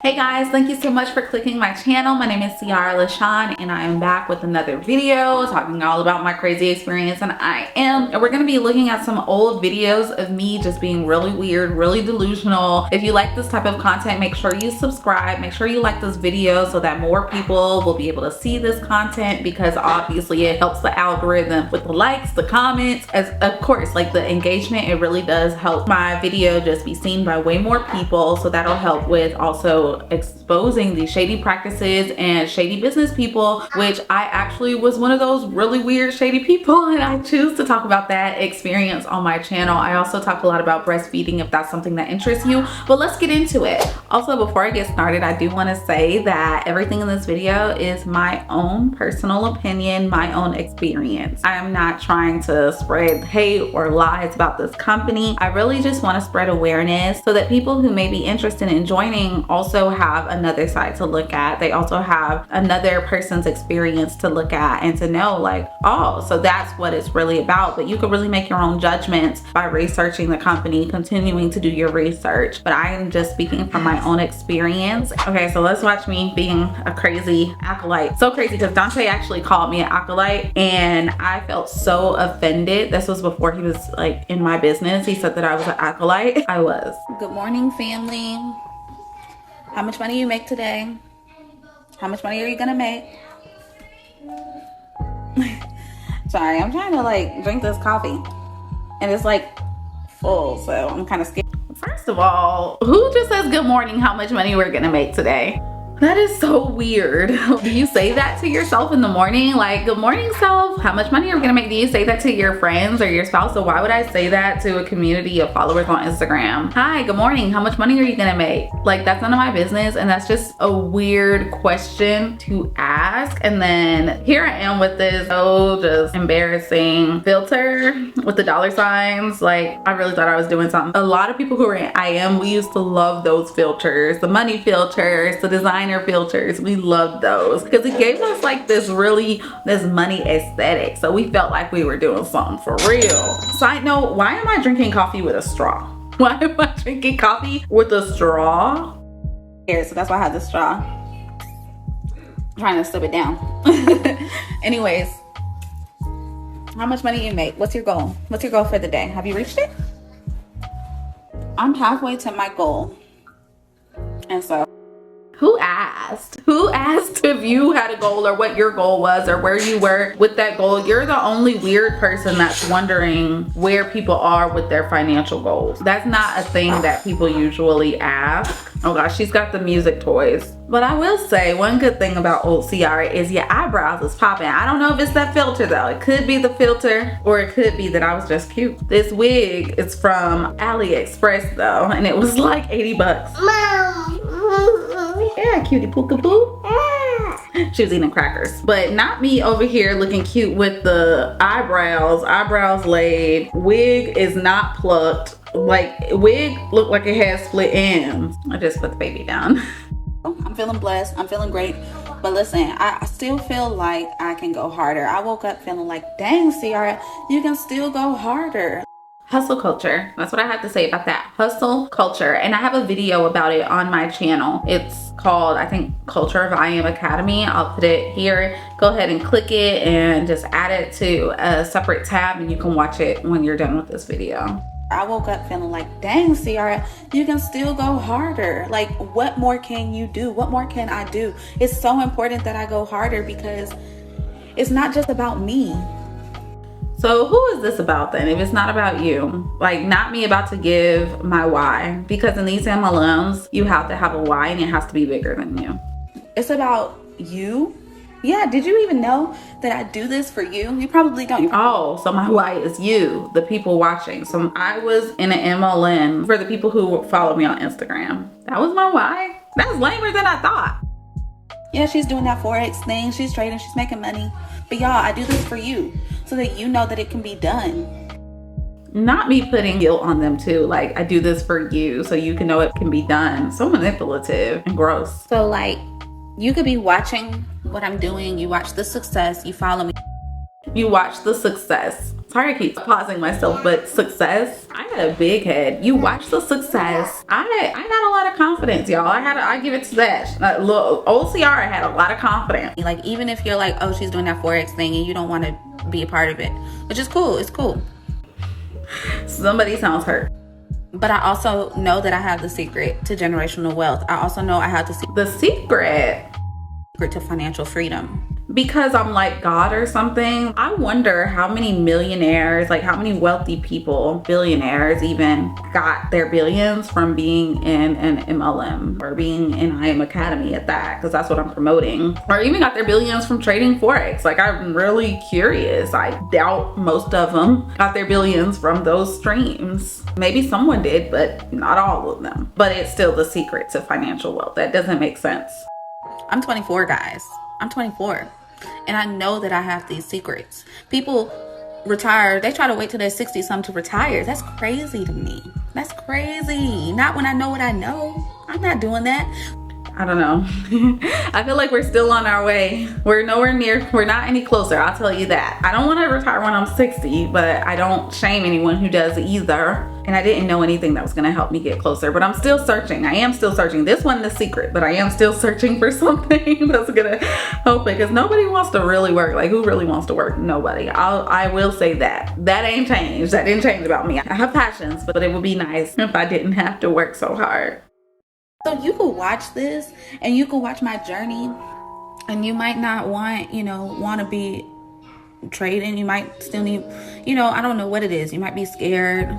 Hey guys, thank you so much for clicking my channel. My name is Ciara LaShawn and I am back with another video talking all about my crazy experience, and we're going to be looking at some old videos of me just being really weird, really delusional. If you like this type of content, make sure you subscribe, make sure you like this video so that more people will be able to see this content, because obviously it helps the algorithm with the likes, the comments, as of course like the engagement. It really does help my video just be seen by way more people, so that'll help with also exposing these shady practices and shady business people, which I actually was one of those really weird shady people, and I choose to talk about that experience on my channel. I also talk a lot about breastfeeding if that's something that interests you, but let's get into it. Also, before I get started, I do want to say that everything in this video is my own personal opinion, my own experience. I am not trying to spread hate or lies about this company. I really just want to spread awareness so that people who may be interested in joining also have another side to look at. They also have another person's experience to look at and to know, like, oh, so that's what it's really about. But you could really make your own judgments by researching the company, continuing to do your research. But I am just speaking from my own experience. Okay, so let's watch me being a crazy acolyte. So crazy because Dante actually called me an acolyte and I felt so offended. This was before he was like in my business. He said that I was an acolyte. I was. Good morning, family. How much money you make today? How much money are you gonna make? Sorry, I'm trying to like drink this coffee and it's like full, so I'm kind of scared. First of all, who just says good morning, how much money we're gonna make today? That is so weird. Do you say that to yourself in the morning? Like, good morning, self. How much money are we gonna make? Do you say that to your friends or your spouse? So why would I say that to a community of followers on Instagram? Hi, good morning. How much money are you gonna make? Like, that's none of my business. And that's just a weird question to ask. And then here I am with this just embarrassing filter with the dollar signs. Like, I really thought I was doing something. A lot of people who are in IM, we used to love those filters, the money filters, the design filters. We loved those because it gave us like this money aesthetic, so we felt like we were doing something for real. Side note, why am I drinking coffee with a straw? Why am I drinking coffee with a straw? Here, so that's why I have the straw. I'm trying to slip it down. Anyways, how much money you make? What's your goal? What's your goal for the day? Have you reached it? I'm halfway to my goal, and so who asked if you had a goal or what your goal was or where you were with that goal? You're the only weird person that's wondering where people are with their financial goals. That's not a thing that people usually ask. Oh gosh, she's got the music toys. But I will say one good thing about old Ciara is your eyebrows is popping. I don't know if it's that filter though. It could be the filter or it could be that I was just cute. This wig is from AliExpress though, and it was like 80 bucks. Mom. Yeah, cutie poo-ka-poo. She was eating crackers. But not me over here looking cute with the eyebrows laid. Wig is not plucked. Like, wig looked like it had split ends. I just put the baby down. I'm feeling blessed. I'm feeling great. But listen, I still feel like I can go harder. I woke up feeling like, dang, Ciara, you can still go harder. Hustle culture. That's what I have to say about that. Hustle culture. And I have a video about it on my channel. It's called, I think, Culture of imacademy. I'll put it here. Go ahead and click it and just add it to a separate tab and you can watch it when you're done with this video. I woke up feeling like, dang, Ciara, you can still go harder. Like, what more can you do? What more can I do? It's so important that I go harder because it's not just about me. So who is this about then if it's not about you? Like, not me about to give my why, because in these MLMs you have to have a why and it has to be bigger than you. It's about you. Yeah, did you even know that I do this for you? You probably don't. Oh, so my why is you, the people watching. So I was in an MLM for the people who follow me on Instagram. That was my why. That's lamer than I thought. Yeah, she's doing that Forex thing. She's trading, she's making money. But y'all, I do this for you so that you know that it can be done. Not me putting guilt on them too. Like, I do this for you so you can know it can be done. So manipulative and gross. So like, you could be watching what I'm doing. You watch the success, you follow me. You watch the success. Sorry I keep pausing myself, but success, I had a big head. You watch the success. I got a lot of confidence, y'all. I give it to that. Look, old Ciara had a lot of confidence. Like, even if you're like, oh, she's doing that Forex thing and you don't want to be a part of it, which is cool. It's cool. Somebody sounds hurt. But I also know that I have the secret to generational wealth. I also know I have the secret to financial freedom. Because I'm like God or something, I wonder how many millionaires, like how many wealthy people, billionaires even, got their billions from being in an MLM or being in imacademy at that, because that's what I'm promoting. Or even got their billions from trading Forex. Like, I'm really curious. I doubt most of them got their billions from those streams. Maybe someone did, but not all of them. But it's still the secret to financial wealth. That doesn't make sense. I'm 24, guys. I'm 24. And I know that I have these secrets. People retire, they try to wait till they're 60 something to retire. That's crazy to me. That's crazy. Not when I know what I know. I'm not doing that. I don't know. I feel like we're still on our way. We're nowhere near, we're not any closer, I'll tell you that. I don't want to retire when I'm 60, but I don't shame anyone who does either. And I didn't know anything that was going to help me get closer, but I'm still searching. I am still searching. This wasn't the secret, but I am still searching for something that's going to help it, because nobody wants to really work. Like, who really wants to work? Nobody. I will say that. That ain't changed. That didn't change about me. I have passions, but it would be nice if I didn't have to work so hard. So you could watch this and you could watch my journey, and you might not want to be trading. You might still need, I don't know what it is. You might be scared.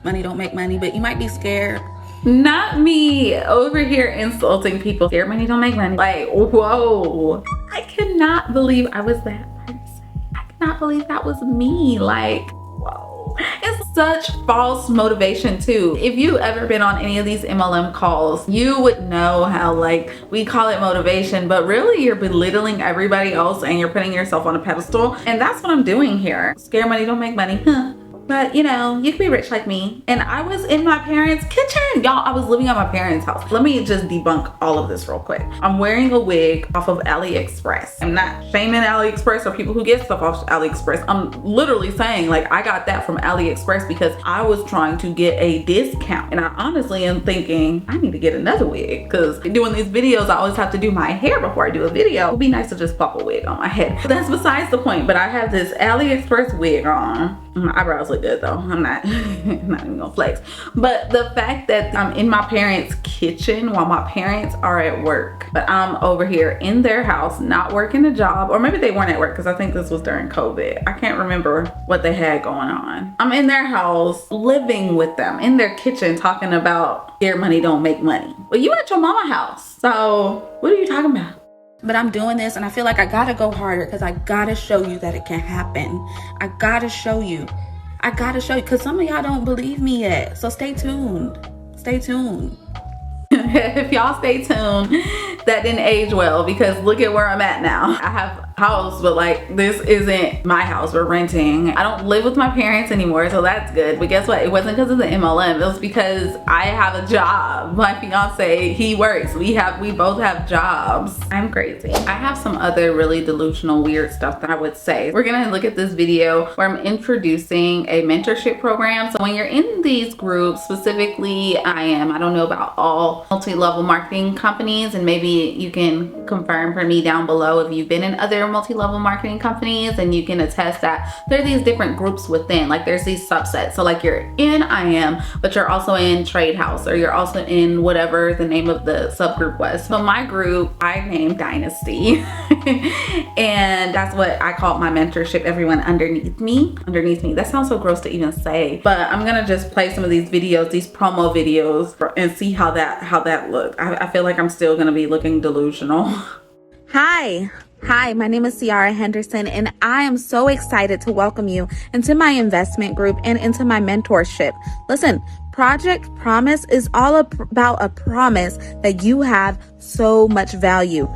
Money don't make money, but you might be scared. Not me over here insulting people. Scared money don't make money. Like, whoa. I cannot believe I was that person. I cannot believe that was me. Like, whoa. It's such false motivation too. If you've ever been on any of these MLM calls, you would know how, like, we call it motivation, but really you're belittling everybody else and you're putting yourself on a pedestal. And that's what I'm doing here. Scared money don't make money. Huh. But you can be rich like me. And I was in my parents' kitchen. Y'all, I was living at my parents' house. Let me just debunk all of this real quick. I'm wearing a wig off of AliExpress. I'm not shaming AliExpress or people who get stuff off AliExpress. I'm literally saying, like, I got that from AliExpress because I was trying to get a discount. And I honestly am thinking, I need to get another wig, because doing these videos, I always have to do my hair before I do a video. It would be nice to just pop a wig on my head. But that's besides the point. But I have this AliExpress wig on. My eyebrows look good though. I'm not even gonna flex. But the fact that I'm in my parents' kitchen while my parents are at work, but I'm over here in their house, not working a job, or maybe they weren't at work, because I think this was during COVID. I can't remember what they had going on. I'm in their house, living with them, in their kitchen, talking about scared money don't make money. Well, you at your mama's house, so what are you talking about? But I'm doing this and I feel like I gotta go harder, because I gotta show you that it can happen. I gotta show you, because some of y'all don't believe me yet. So stay tuned. If y'all stay tuned, that didn't age well, because look at where I'm at now. I have a house, but like, this isn't my house. We're renting. I don't live with my parents anymore, so that's good. But guess what? It wasn't because of the MLM. It was because I have a job. My fiance, he works. We both have jobs. I'm crazy. I have some other really delusional, weird stuff that I would say. We're gonna look at this video where I'm introducing a mentorship program. So when you're in these groups, specifically I don't know about all multi-level marketing companies, and maybe you can confirm for me down below if you've been in other multi-level marketing companies, and you can attest that there are these different groups within. Like, there's these subsets. So like, you're in IM, but you're also in Trade House, or you're also in whatever the name of the subgroup was. So my group, I named Dynasty. And that's what I called my mentorship. Everyone underneath me. That sounds so gross to even say, but I'm gonna just play some of these videos, these promo videos, and see how that looked. I feel like I'm still gonna be looking delusional. Hi, my name is Ciara Henderson, and I am so excited to welcome you into my investment group and into my mentorship. Listen, Project Promise is all about a promise that you have so much value.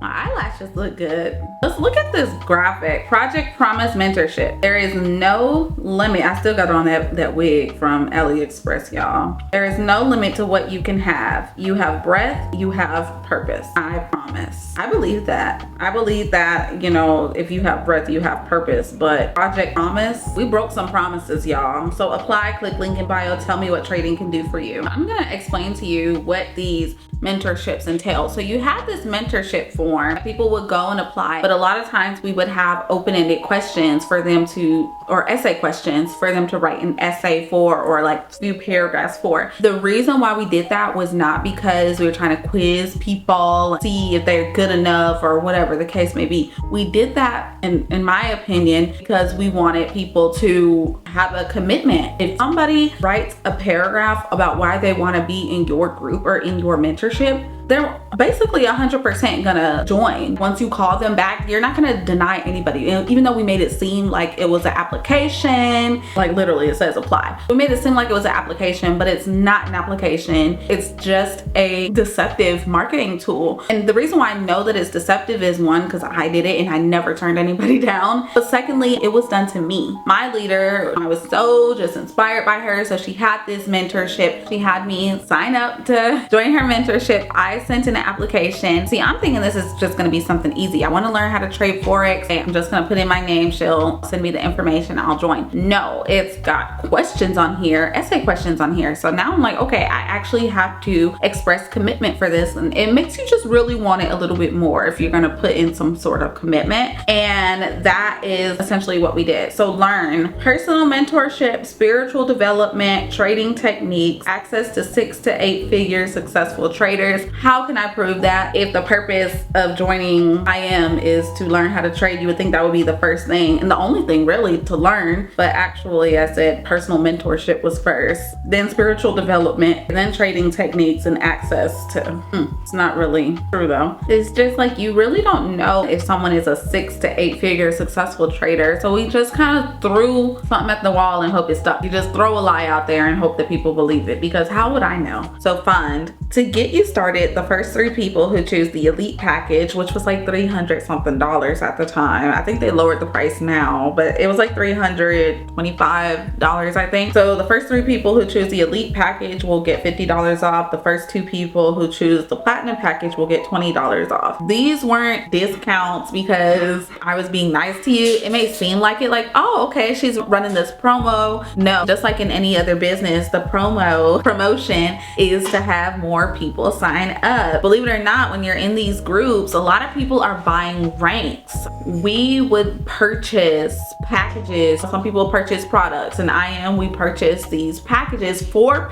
My eyelashes look good. Let's look at this graphic. Project Promise Mentorship. There is no limit. I still got on that wig from AliExpress, y'all. There is no limit to what you can have. You have breath, you have purpose. I promise. I believe that. I believe that, you know, if you have breath, you have purpose. But Project Promise, we broke some promises, y'all. So apply, click link in bio, tell me what trading can do for you. I'm gonna explain to you what these mentorships entail. So you have this mentorship form. People would go and apply, but a lot of times we would have open-ended questions for them to, or essay questions for them to write an essay for, or like few paragraphs for. The reason why we did that was not because we were trying to quiz people, see if they're good enough or whatever the case may be. We did that, in my opinion, because we wanted people to have a commitment. If somebody writes a paragraph about why they want to be in your group or in your mentorship, they're basically 100% gonna join. Once you call them back, you're not gonna deny anybody. Even though we made it seem like it was an application, like literally it says apply. We made it seem like it was an application, but it's not an application. It's just a deceptive marketing tool. And the reason why I know that it's deceptive is, one, because I did it and I never turned anybody down. But secondly, it was done to me. My leader, I was so just inspired by her. So she had this mentorship. She had me sign up to join her mentorship. I sent in an application. See, I'm thinking this is just gonna be something easy. I wanna learn how to trade Forex. I'm just gonna put in my name. She'll send me the information, I'll join. No, it's got questions on here, essay questions on here. So now I'm like, okay, I actually have to express commitment for this. And it makes you just really want it a little bit more if you're gonna put in some sort of commitment. And that is essentially what we did. So learn personal mentorship, spiritual development, trading techniques, access to 6 to 8 figure successful traders. How can I prove that? If the purpose of joining IM is to learn how to trade, you would think that would be the first thing and the only thing really to learn. But actually, I said personal mentorship was first, then spiritual development, and then trading techniques and access to, it's not really true though. It's just like, you really don't know if someone is a 6 to 8 figure successful trader. So we just kind of threw something at the wall and hope it stuck. You just throw a lie out there and hope that people believe it, because how would I know? So fund. To get you started, the first 3 people who choose the elite package, which was like $300 something at the time. I think they lowered the price now, but it was like $325, I think. So the first 3 people who choose the elite package will get $50 off. The first 2 people who choose the platinum package will get $20 off. These weren't discounts because I was being nice to you. It may seem like it, like, oh, okay, she's running this promo. No, just like in any other business, the promotion is to have more people sign up. Believe it or not, when you're in these groups, a lot of people are buying ranks. We would purchase packages. Some people purchase products, and we purchase these packages for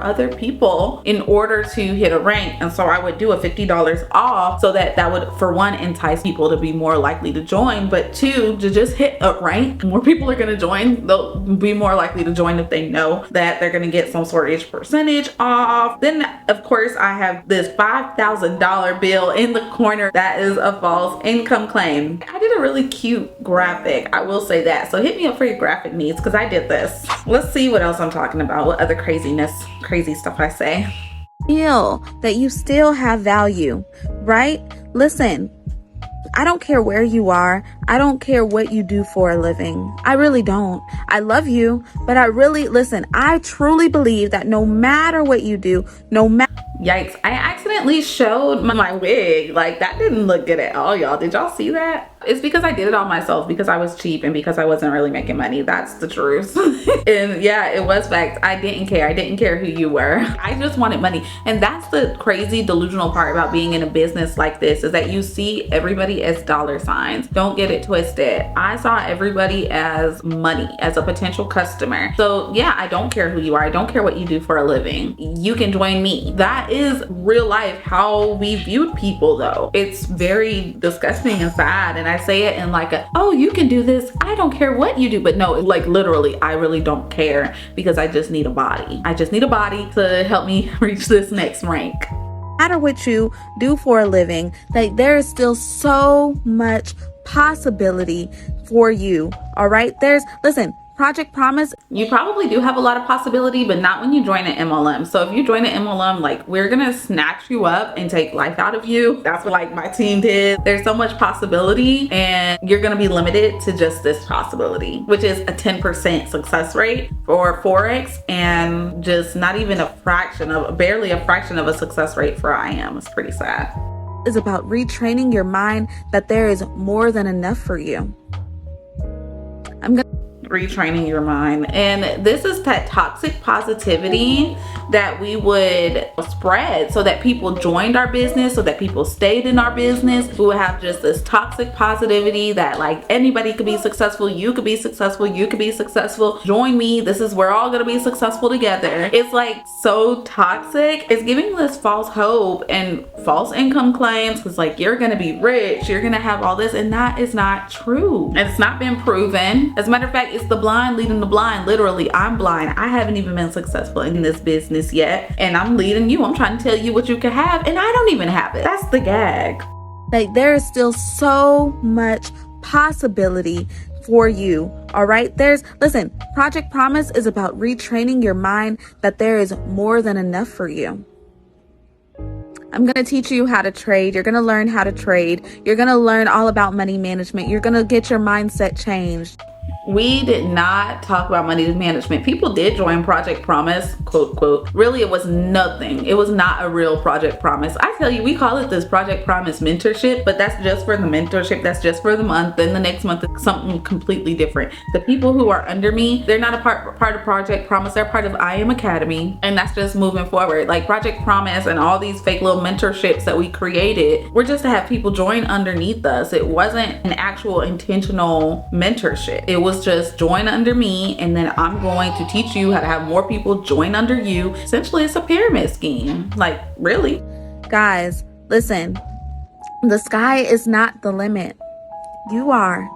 other people in order to hit a rank. And so I would do a $50 off so that would, for one, entice people to be more likely to join, but 2, to just hit a rank. More people are going to join. They'll be more likely to join if they know that they're going to get some sort of percentage off. Then of course I have this $5,000 bill in the corner that is a false income claim. I did a really cute graphic, I will say that. So hit me up for your graphic needs, because I did this. Let's see what else I'm talking about, what other crazy stuff I say. Feel that you still have value, right? Listen, I don't care where you are. I don't care what you do for a living. I really don't. I love you, but I truly believe that no matter what you do, Yikes, I accidentally showed my wig. Like, that didn't look good at all, y'all. Did y'all see that? It's because I did it all myself, because I was cheap and because I wasn't really making money. That's the truth. And yeah, it was facts. I didn't care. I didn't care who you were. I just wanted money. And that's the crazy delusional part about being in a business like this, is that you see everybody as dollar signs. Don't get it twisted. I saw everybody as money, as a potential customer. So yeah, I don't care who you are. I don't care what you do for a living. You can join me. That is real life how we viewed people though. It's very disgusting and sad. And I say it in like oh, you can do this, I don't care what you do. But no, like literally, I really don't care, because I just need a body. I just need a body to help me reach this next rank. no matter what you do for a living, like there is still so much possibility for you. All right. Listen, Project Promise. You probably do have a lot of possibility, but not when you join an MLM. So if you join an MLM, like, we're gonna snatch you up and take life out of you. That's what like my team did. There's so much possibility, and you're gonna be limited to just this possibility, which is a 10% success rate for Forex, and just not even barely a fraction of a success rate for IM. It's pretty sad. Is about retraining your mind that there is more than enough for you. Retraining your mind. And this is that toxic positivity that we would spread so that people joined our business, so that people stayed in our business. We would have just this toxic positivity that like anybody could be successful, you could be successful, you could be successful, join me, we're all gonna be successful together. It's like so toxic. It's giving this false hope and false income claims. It's like, you're gonna be rich, you're gonna have all this, and that is not true. And it's not been proven. As a matter of fact, it's the blind leading the blind. Literally, I'm blind. I haven't even been successful in this business yet, and I'm leading you. I'm trying to tell you what you can have, and I don't even have it. That's the gag. Like, there is still so much possibility for you. All right. Listen, Project Promise is about retraining your mind that there is more than enough for you. I'm going to teach you how to trade. You're going to learn how to trade. You're going to learn all about money management. You're going to get your mindset changed. We did not talk about money management. People did join Project Promise, quote, quote. Really, it was nothing. It was not a real Project Promise. I tell you, we call it this Project Promise mentorship, but that's just for the mentorship. That's just for the month. Then the next month is something completely different. The people who are under me, they're not a part of Project Promise. They're part of imacademy, and that's just moving forward. Like Project Promise and all these fake little mentorships that we created were just to have people join underneath us. It wasn't an actual intentional mentorship. It was just join under me, and then I'm going to teach you how to have more people join under you. Essentially, it's a pyramid scheme. Like, really? Guys, listen, the sky is not the limit. You are.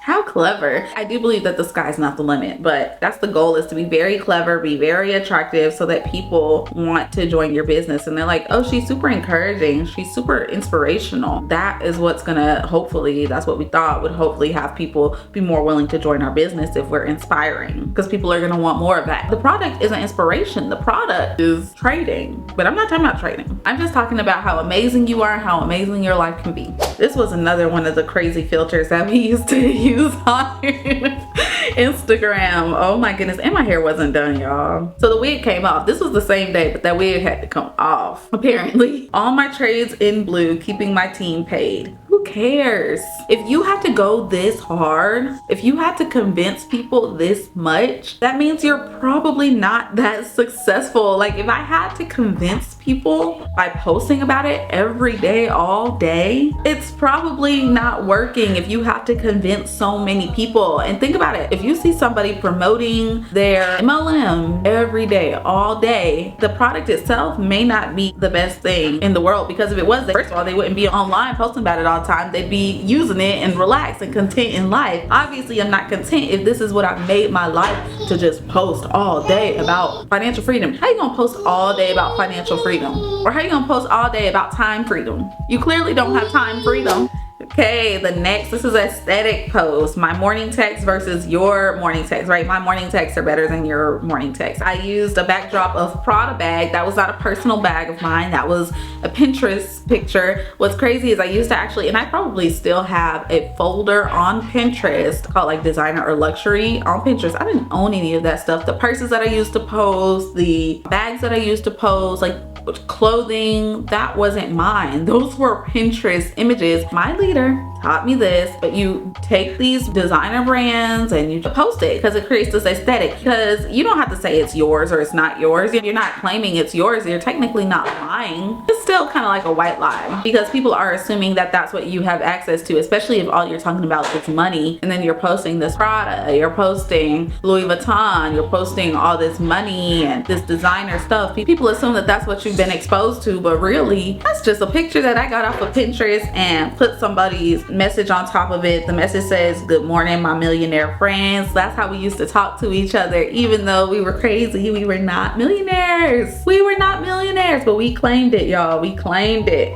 How clever. I do believe that the sky's not the limit, but that's the goal, is to be very clever, be very attractive, so that people want to join your business. And they're like, oh, she's super encouraging, she's super inspirational. That is what's gonna, hopefully, that's what we thought would hopefully have people be more willing to join our business if we're inspiring, because people are gonna want more of that. The product isn't inspiration, the product is trading. But I'm not talking about trading. I'm just talking about how amazing you are, how amazing your life can be. This was another one of the crazy filters that we used to use on Instagram. Oh my goodness. And my hair wasn't done, y'all. So the wig came off. This was the same day, but that wig had to come off, apparently. All my trades in blue, keeping my team paid. Who cares? If you have to go this hard, if you have to convince people this much, that means you're probably not that successful. Like, if I had to convince people by posting about it every day, all day, it's probably not working if you have to convince so many people. And think about it. If you see somebody promoting their MLM every day, all day, the product itself may not be the best thing in the world, because if it was, first of all, they wouldn't be online posting about it all the time. They'd be using it and relaxed and content in life. Obviously, I'm not content if this is what I've made my life, to just post all day about financial freedom. How you gonna post all day about financial freedom? Or how you gonna post all day about time freedom? You clearly don't have time freedom. Okay, this is aesthetic post. My morning text versus your morning text, right? My morning texts are better than your morning text. I used a backdrop of Prada bag. That was not a personal bag of mine. That was a Pinterest picture. What's crazy is I used to actually, and I probably still have a folder on Pinterest called like designer or luxury on Pinterest. I didn't own any of that stuff. The purses that I used to post, the bags that I used to post, like clothing, that wasn't mine. Those were Pinterest images. My leader taught me this, but you take these designer brands and you post it because it creates this aesthetic, because you don't have to say it's yours or it's not yours. You're not claiming it's yours. You're technically not lying. It's still kind of like a white lie, because people are assuming that that's what you have access to, especially if all you're talking about is money, and then you're posting this Prada, you're posting Louis Vuitton, you're posting all this money and this designer stuff. People assume that that's what you've been exposed to, but really that's just a picture that I got off of Pinterest and put somebody's message on top of it. The message says, "Good morning, my millionaire friends." That's how we used to talk to each other, even though we were crazy. We were not millionaires. We were not millionaires, but we claimed it, y'all. We claimed it.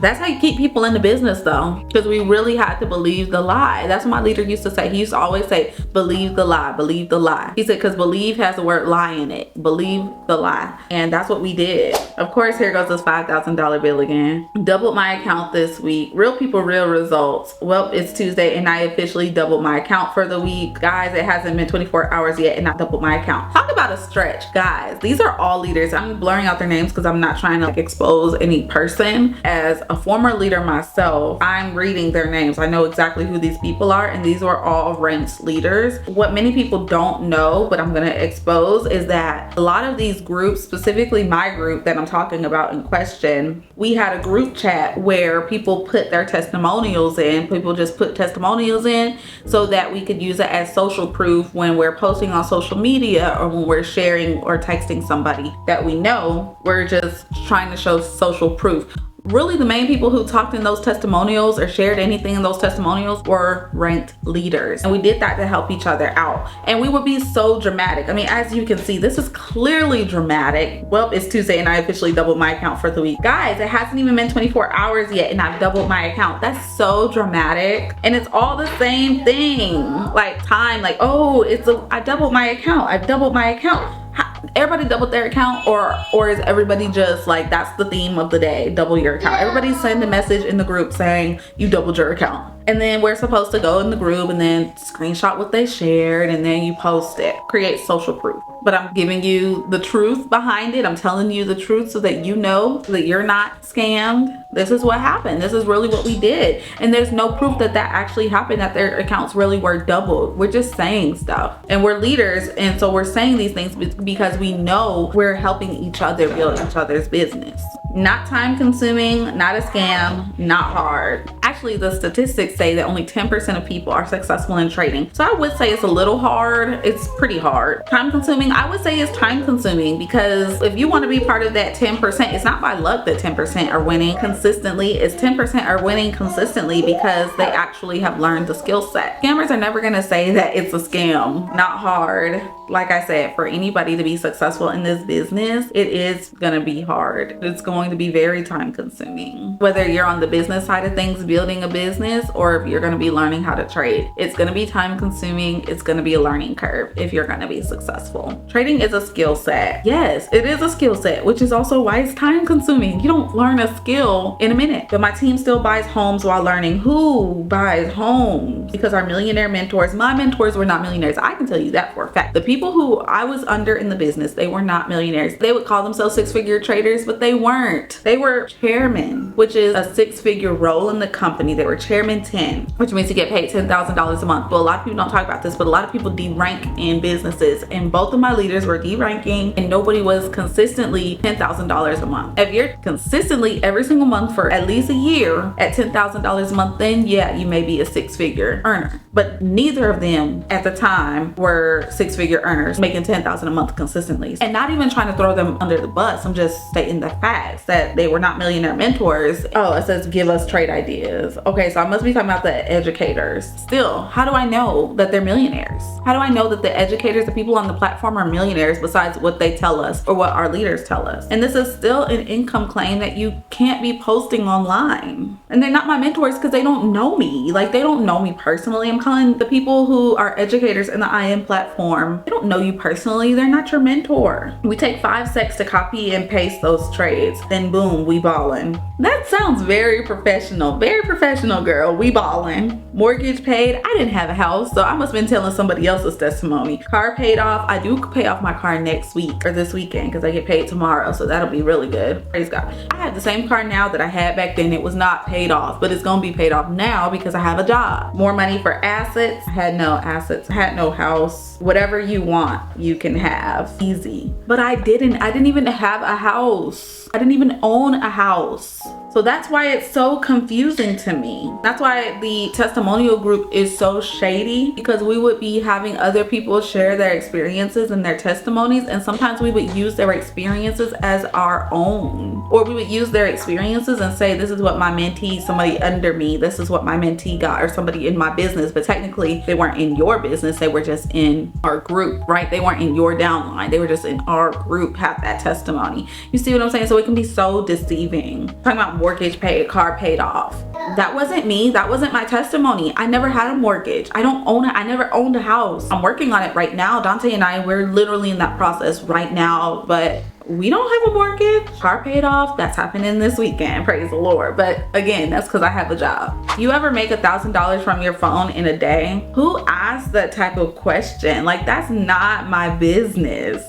That's how you keep people in the business though, because we really had to believe the lie. That's what my leader used to say. He used to always say, believe the lie, believe the lie. He said, because believe has the word lie in it. Believe the lie. And that's what we did. Of course, here goes this $5,000 bill again. Doubled my account this week. Real people, real results. Well, it's Tuesday and I officially doubled my account for the week. Guys, it hasn't been 24 hours yet and I doubled my account. Talk about a stretch. Guys, these are all leaders. I'm blurring out their names because I'm not trying to expose any person. As a former leader myself, I'm reading their names. I know exactly who these people are, and these were all ranked leaders. What many people don't know, but I'm gonna expose, is that a lot of these groups, specifically my group that I'm talking about in question, we had a group chat where people put their testimonials in. People just put testimonials in so that we could use it as social proof when we're posting on social media or when we're sharing or texting somebody that we know. We're just trying to show social proof. Really, the main people who talked in those testimonials or shared anything in those testimonials were ranked leaders. And we did that to help each other out. And we would be so dramatic. I mean, as you can see, this is clearly dramatic. Well, it's Tuesday and I officially doubled my account for the week. Guys, it hasn't even been 24 hours yet and I've doubled my account. That's so dramatic. And it's all the same thing. Like time, like, oh, I doubled my account. I doubled my account. Everybody doubled their account, or is everybody just like, that's the theme of the day, double your account? Everybody send a message in the group saying you doubled your account. And then we're supposed to go in the group and then screenshot what they shared and then you post it. Create social proof. But I'm giving you the truth behind it. I'm telling you the truth so that you know that you're not scammed. This is what happened. This is really what we did. And there's no proof that that actually happened, that their accounts really were doubled. We're just saying stuff. And we're leaders, and so we're saying these things because we know we're helping each other build each other's business. Not time consuming, not a scam, not hard. Actually, the statistics say that only 10% of people are successful in trading. So I would say it's a little hard. It's pretty hard. Time consuming, I would say it's time consuming, because if you want to be part of that 10%, it's not by luck that 10% are winning consistently. It's 10% are winning consistently because they actually have learned the skill set. Scammers are never going to say that it's a scam. Not hard. Like I said, for anybody to be successful in this business, it is going to be hard. It's going to be very time consuming. Whether you're on the business side of things, building a business, or if you're going to be learning how to trade, it's going to be time consuming. It's going to be a learning curve if you're going to be successful. Trading is a skill set. Yes, it is a skill set, which is also why it's time consuming. You don't learn a skill in a minute. But my team still buys homes while learning. Who buys homes? Because our millionaire mentors, my mentors were not millionaires. I can tell you that for a fact. The people who I was under in the business, they were not millionaires. They would call themselves six-figure traders, but they weren't. They were chairmen, which is a six-figure role in the company. They were chairman 10, which means you get paid $10,000 a month. But a lot of people don't talk about this, but a lot of people de-rank in businesses, and both of my leaders were de-ranking, and nobody was consistently $10,000 a month. If you're consistently every single month for at least a year at $10,000 a month, then yeah, you may be a six-figure earner. But neither of them at the time were six-figure earners making $10,000 a month consistently. And not even trying to throw them under the bus, I'm just stating the facts that they were not millionaire mentors. Oh, it says give us trade ideas. Okay, so I must be talking about the educators. Still, how do I know that they're millionaires? How do I know that the educators, the people on the platform, are millionaires besides what they tell us or what our leaders tell us? And this is still an income claim that you can't be posting online. And they're not my mentors because they don't know me. Like, they don't know me personally. I'm calling the people who are educators in the IM platform, they don't know you personally. They're not your mentor. We take 5 seconds to copy and paste those trades, then boom, we ballin'. That sounds very professional. Very professional, girl. We ballin'. Mortgage paid. I didn't have a house, so I must have been telling somebody else's testimony. Car paid off. I do pay off my car next week or this weekend because I get paid tomorrow, so that'll be really good. Praise God. I have the same car now that I had back then. It was not paid off, but it's gonna be paid off now because I have a job. More money for assets. I had no assets. I had no house. Whatever you want, you can have. Easy. But I didn't even have a house. I didn't even own a house. So that's why it's so confusing to me. That's why the testimonial group is so shady, because we would be having other people share their experiences and their testimonies, and sometimes we would use their experiences as our own. Or we would use their experiences and say, this is what my mentee, somebody under me, this is what my mentee got, or somebody in my business, but technically they weren't in your business, they were just in our group, right? They weren't in your downline, they were just in our group, have that testimony. You see what I'm saying? So it can be so deceiving. Talking about mortgage paid, car paid off. That wasn't me. That wasn't my testimony. I never had a mortgage. I don't own it. I never owned a house. I'm working on it right now. Dante and I, we're literally in that process right now, but we don't have a mortgage. Car paid off. That's happening this weekend. Praise the Lord. But again, that's because I have a job. You ever make $1,000 from your phone in a day? Who asked that type of question? Like, that's not my business.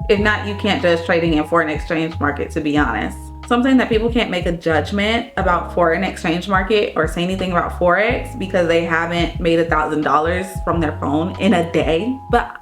If not, you can't judge trading in foreign exchange market, to be honest. Something that people can't make a judgment about foreign exchange market or say anything about Forex because they haven't made $1,000 from their phone in a day. But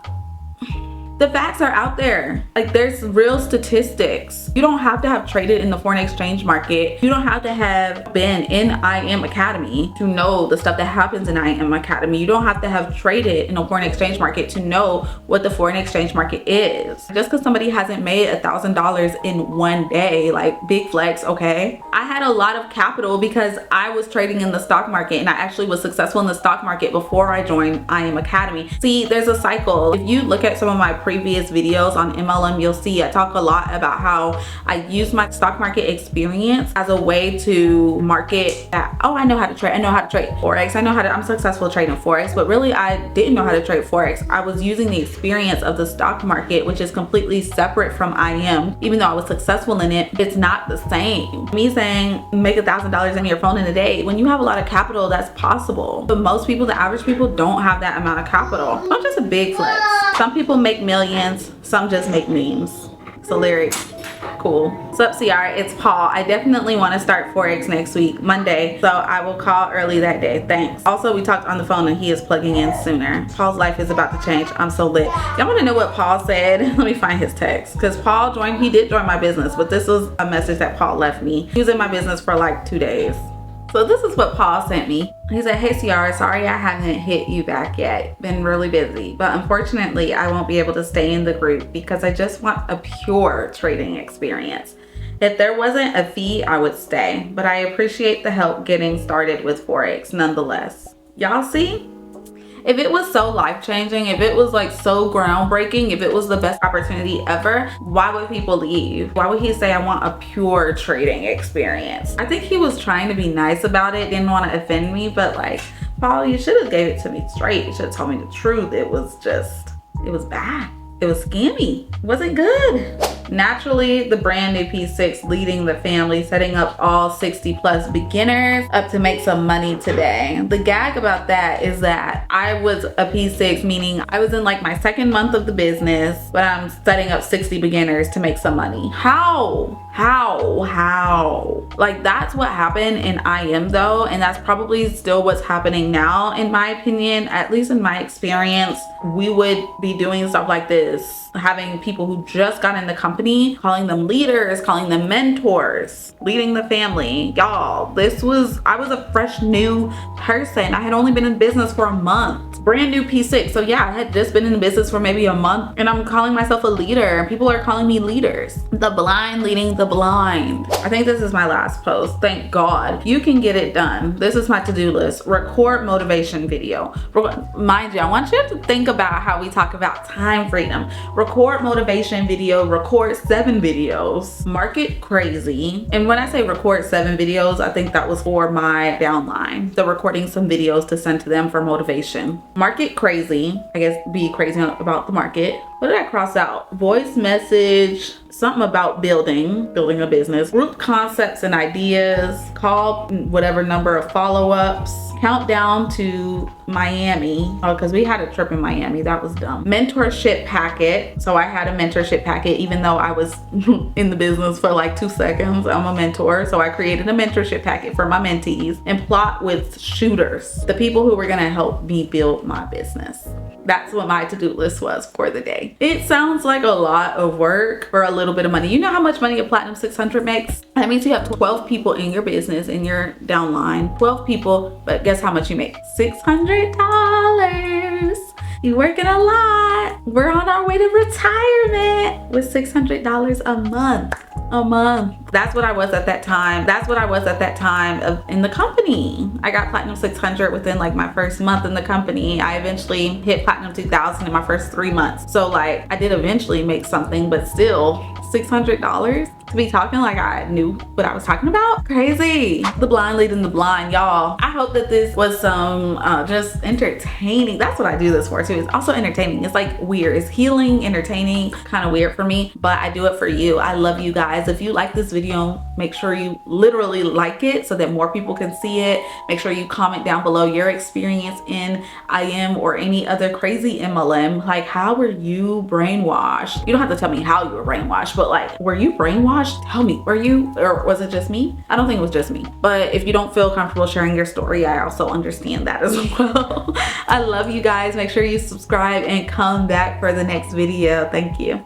the facts are out there. Like, there's real statistics. You don't have to have traded in the foreign exchange market. You don't have to have been in imacademy to know the stuff that happens in imacademy. You don't have to have traded in a foreign exchange market to know what the foreign exchange market is. Just because somebody hasn't made $1,000 in one day, like, big flex, okay? I had a lot of capital because I was trading in the stock market, and I actually was successful in the stock market before I joined imacademy. See, there's a cycle. If you look at some of my previous videos on MLM, you'll see I talk a lot about how I use my stock market experience as a way to market that, oh, I know how to trade. I know how to trade Forex. I'm successful trading Forex, but really I didn't know how to trade Forex. I was using the experience of the stock market, which is completely separate from IM. Even though I was successful in it, it's not the same. Me saying make $1,000 in your phone in a day, when you have a lot of capital, that's possible. But most people, the average people, don't have that amount of capital. I'm just a big flex. Some people make millions, some just make memes. So lyrics, cool. What's up, CR? It's Paul. I definitely want to start Forex next week, Monday, so I will call early that day. Thanks. Also, we talked on the phone and he is plugging in sooner. Paul's life is about to change. I'm so lit. Y'all want to know what Paul said? Let me find his text, because Paul joined, he did join my business, but this was a message that Paul left me. He was in my business for like 2 days. So this is what Paul sent me. He said, hey CR, sorry I haven't hit you back yet. Been really busy, but unfortunately I won't be able to stay in the group because I just want a pure trading experience. If there wasn't a fee, I would stay, but I appreciate the help getting started with Forex nonetheless. Y'all see? If it was so life-changing, if it was like so groundbreaking, if it was the best opportunity ever, why would people leave? Why would he say, I want a pure trading experience? I think he was trying to be nice about it, didn't want to offend me, but like, Paul, you should have gave it to me straight. You should have told me the truth. It was bad. It was scammy. It wasn't good. Naturally, the brand new P6 leading the family, setting up all 60 plus beginners up to make some money today. The gag about that is that I was a P6, meaning I was in like my second month of the business, but I'm setting up 60 beginners to make some money. How? Like, that's what happened in IM though, and that's probably still what's happening now in my opinion, at least in my experience. We would be doing stuff like this, having people who just got in the company, calling them leaders, calling them mentors, leading the family. Y'all, I was a fresh new person. I had only been in business for a month, brand new P6. So yeah, I had just been in the business for maybe a month and I'm calling myself a leader. People are calling me leaders. The blind leading the blind. I think this is my last post. Thank God. You can get it done. This is my to-do list. Record motivation video. Mind you, I want you to think about how we talk about time freedom. Record motivation video, record 7 videos, market crazy. And when I say record 7 videos, I think that was for my downline. So recording some videos to send to them for motivation. Market crazy, I guess be crazy about the market. What did I cross out? Voice message, something about building a business, group concepts and ideas, call whatever number of follow-ups, countdown to Miami. Oh, because we had a trip in Miami. That was dumb. Mentorship packet. So I had a mentorship packet, even though I was in the business for like 2 seconds. I'm a mentor. So I created a mentorship packet for my mentees and plot with shooters, the people who were going to help me build my business. That's what my to-do list was for the day. It sounds like a lot of work for a little bit of money. You know how much money a Platinum 600 makes? That means you have 12 people in your business, in your downline, 12 people, but guess how much you make? $600. You working a lot. We're on our way to retirement with $600 a month. That's what I was at that time. In the company. I got Platinum 600 within like my first month in the company. I eventually hit Platinum 2000 in my first 3 months. So like I did eventually make something, but still $600. to be talking like I knew what I was talking about. Crazy. The blind leading the blind, y'all. I hope that this was some just entertaining. That's what I do this for too. It's also entertaining. It's like weird. It's healing, entertaining, kind of weird for me, but I do it for you. I love you guys. If you like this video, make sure you literally like it so that more people can see it. Make sure you comment down below your experience in IM or any other crazy MLM. Like, how were you brainwashed? You don't have to tell me how you were brainwashed, but like, were you brainwashed? Tell me, were you, or was it just me? I don't think it was just me. But if you don't feel comfortable sharing your story, I also understand that as well. I love you guys. Make sure you subscribe and come back for the next video. Thank you.